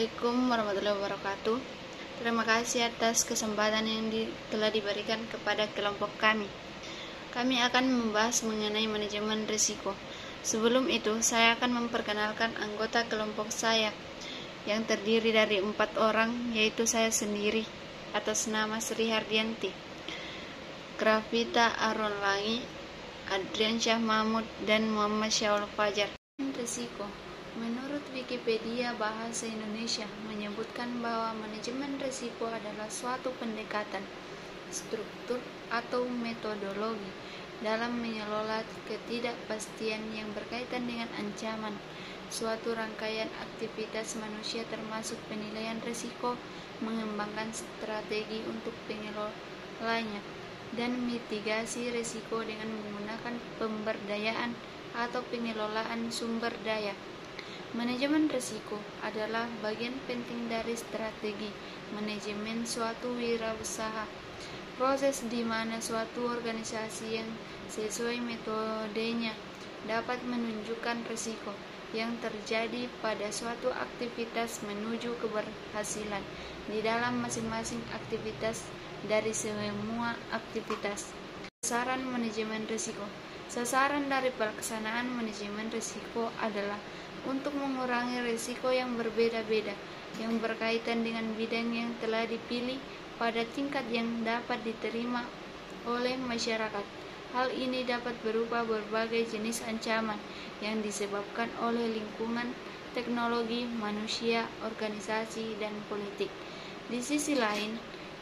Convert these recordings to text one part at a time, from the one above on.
Assalamualaikum warahmatullahi wabarakatuh. Terima kasih atas kesempatan yang telah diberikan kepada kelompok kami. Kami akan membahas mengenai manajemen risiko. Sebelum itu, saya akan memperkenalkan anggota kelompok saya yang terdiri dari 4 orang, yaitu saya sendiri atas nama Sri Hardianti, Grafita Aronlangi, Adrian Syah Mahmud, dan Muhammad Syaul Fajar. Risiko. Menurut Wikipedia Bahasa Indonesia menyebutkan bahwa manajemen risiko adalah suatu pendekatan, struktur, atau metodologi dalam mengelola ketidakpastian yang berkaitan dengan ancaman. Suatu rangkaian aktivitas manusia termasuk penilaian risiko, mengembangkan strategi untuk pengelolanya, dan mitigasi risiko dengan menggunakan pemberdayaan atau pengelolaan sumber daya. Manajemen risiko adalah bagian penting dari strategi manajemen suatu wirausaha, proses di mana suatu organisasi yang sesuai metodenya dapat menunjukkan risiko yang terjadi pada suatu aktivitas menuju keberhasilan di dalam masing-masing aktivitas dari semua aktivitas. Sasaran manajemen risiko. Sasaran dari pelaksanaan manajemen risiko adalah untuk mengurangi risiko yang berbeda-beda yang berkaitan dengan bidang yang telah dipilih pada tingkat yang dapat diterima oleh masyarakat. Hal ini dapat berupa berbagai jenis ancaman yang disebabkan oleh lingkungan, teknologi, manusia, organisasi, dan politik. Di sisi lain,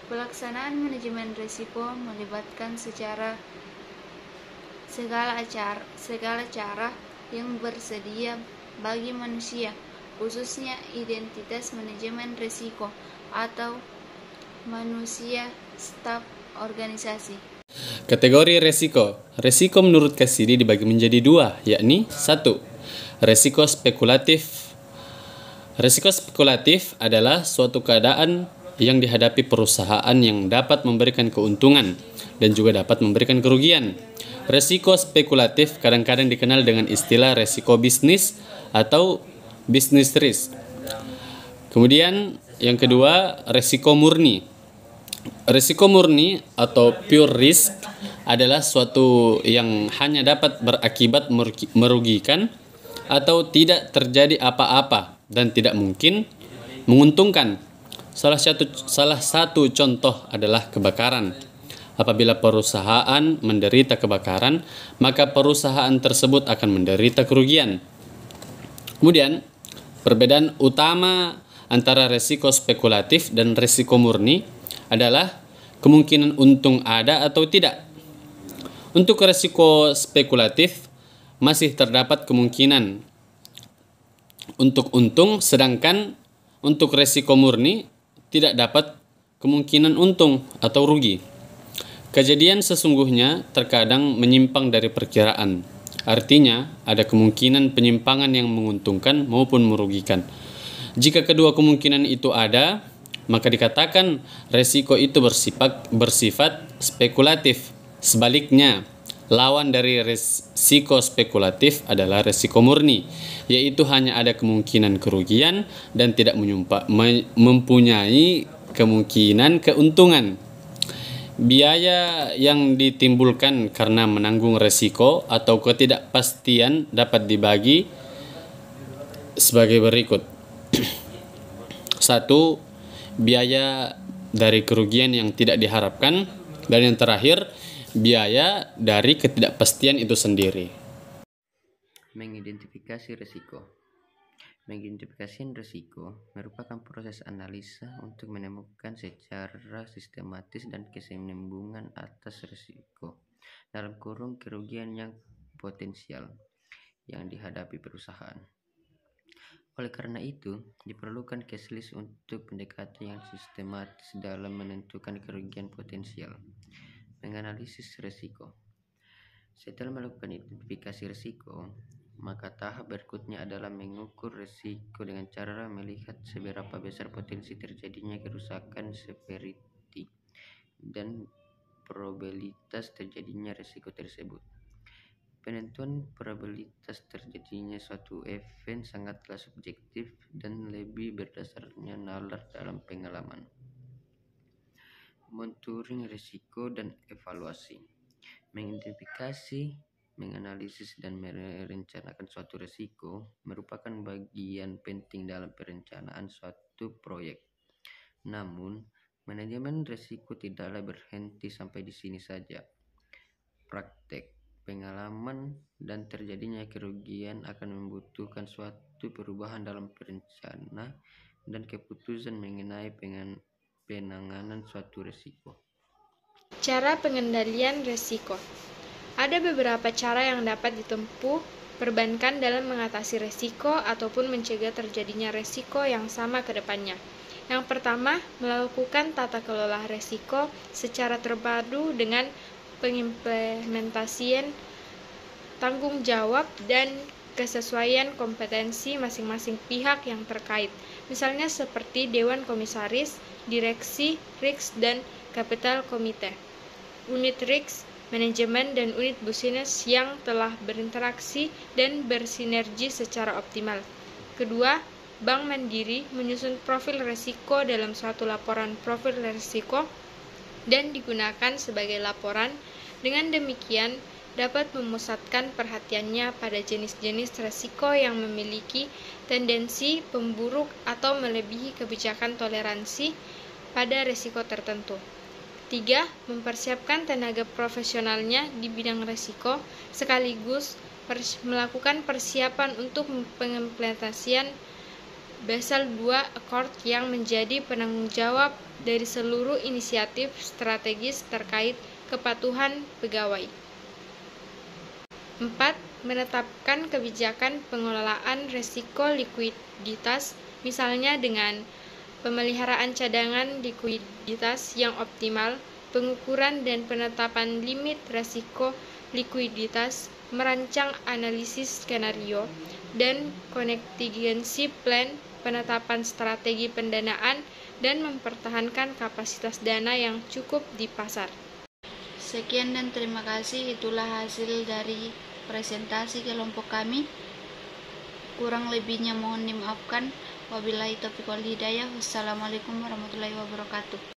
pelaksanaan manajemen risiko melibatkan segala cara yang bersedia bagi manusia, khususnya identitas manajemen risiko atau manusia, staf organisasi. Kategori resiko. Resiko menurut Cassidy dibagi menjadi 2, yakni 1. Resiko spekulatif. Resiko spekulatif adalah suatu keadaan yang dihadapi perusahaan yang dapat memberikan keuntungan dan juga dapat memberikan kerugian. Resiko spekulatif kadang-kadang dikenal dengan istilah resiko bisnis atau business risk. Kemudian yang kedua, resiko murni. Resiko murni atau pure risk adalah suatu yang hanya dapat berakibat merugikan atau tidak terjadi apa-apa dan tidak mungkin menguntungkan. Salah satu contoh adalah kebakaran. Apabila perusahaan menderita kebakaran, maka perusahaan tersebut akan menderita kerugian. Kemudian, perbedaan utama antara resiko spekulatif dan resiko murni adalah kemungkinan untung ada atau tidak. Untuk resiko spekulatif, masih terdapat kemungkinan untuk untung, sedangkan untuk resiko murni tidak dapat kemungkinan untung atau rugi. Kejadian sesungguhnya terkadang menyimpang dari perkiraan. Artinya, ada kemungkinan penyimpangan yang menguntungkan maupun merugikan. Jika kedua kemungkinan itu ada, maka dikatakan resiko itu bersifat spekulatif. Sebaliknya, lawan dari resiko spekulatif adalah resiko murni, yaitu hanya ada kemungkinan kerugian dan tidak mempunyai kemungkinan keuntungan. Biaya yang ditimbulkan karena menanggung resiko atau ketidakpastian dapat dibagi sebagai berikut. 1. Biaya dari kerugian yang tidak diharapkan, dan yang terakhir, biaya dari ketidakpastian itu sendiri. Mengidentifikasi risiko. Mengidentifikasi risiko merupakan proses analisa untuk menemukan secara sistematis dan kesinambungan atas risiko dalam kurung kerugian yang potensial yang dihadapi perusahaan. Oleh karena itu, diperlukan case list untuk pendekatan yang sistematis dalam menentukan kerugian potensial. Menganalisis risiko. Setelah melakukan identifikasi risiko, maka tahap berikutnya adalah mengukur risiko dengan cara melihat seberapa besar potensi terjadinya kerusakan severity dan probabilitas terjadinya risiko tersebut. Penentuan probabilitas terjadinya suatu event sangatlah subjektif dan lebih berdasarnya nalar dalam pengalaman. Monitoring risiko dan evaluasi. Mengidentifikasi, menganalisis, dan merencanakan suatu risiko merupakan bagian penting dalam perencanaan suatu proyek. Namun, manajemen risiko tidaklah berhenti sampai di sini saja. Praktek, pengalaman, dan terjadinya kerugian akan membutuhkan suatu perubahan dalam perencana dan keputusan mengenai penanganan suatu risiko. Cara pengendalian risiko. Ada beberapa cara yang dapat ditempuh perbankan dalam mengatasi risiko ataupun mencegah terjadinya risiko yang sama ke depannya. Yang pertama, melakukan tata kelola risiko secara terpadu dengan pengimplementasian tanggung jawab dan kesesuaian kompetensi masing-masing pihak yang terkait, misalnya seperti Dewan Komisaris, Direksi, Risk, dan Capital Komite, unit Risk, manajemen, dan unit bisnis yang telah berinteraksi dan bersinergi secara optimal. Kedua, Bank Mandiri menyusun profil risiko dalam suatu laporan profil risiko dan digunakan sebagai laporan. Dengan demikian, dapat memusatkan perhatiannya pada jenis-jenis risiko yang memiliki tendensi pemburuk atau melebihi kebijakan toleransi pada risiko tertentu. 3. Mempersiapkan tenaga profesionalnya di bidang risiko, sekaligus melakukan persiapan untuk pengimplementasian Basel II Accord yang menjadi penanggung jawab dari seluruh inisiatif strategis terkait kepatuhan pegawai. 4. Menetapkan kebijakan pengelolaan risiko likuiditas, misalnya dengan pemeliharaan cadangan likuiditas yang optimal, pengukuran dan penetapan limit risiko likuiditas, merancang analisis skenario, dan contingency plan, penetapan strategi pendanaan, dan mempertahankan kapasitas dana yang cukup di pasar. Sekian dan terima kasih. Itulah hasil dari presentasi kelompok kami. Kurang lebihnya mohon dimaafkan. Wabillahi taufiq wal hidayah. Wassalamualaikum warahmatullahi wabarakatuh.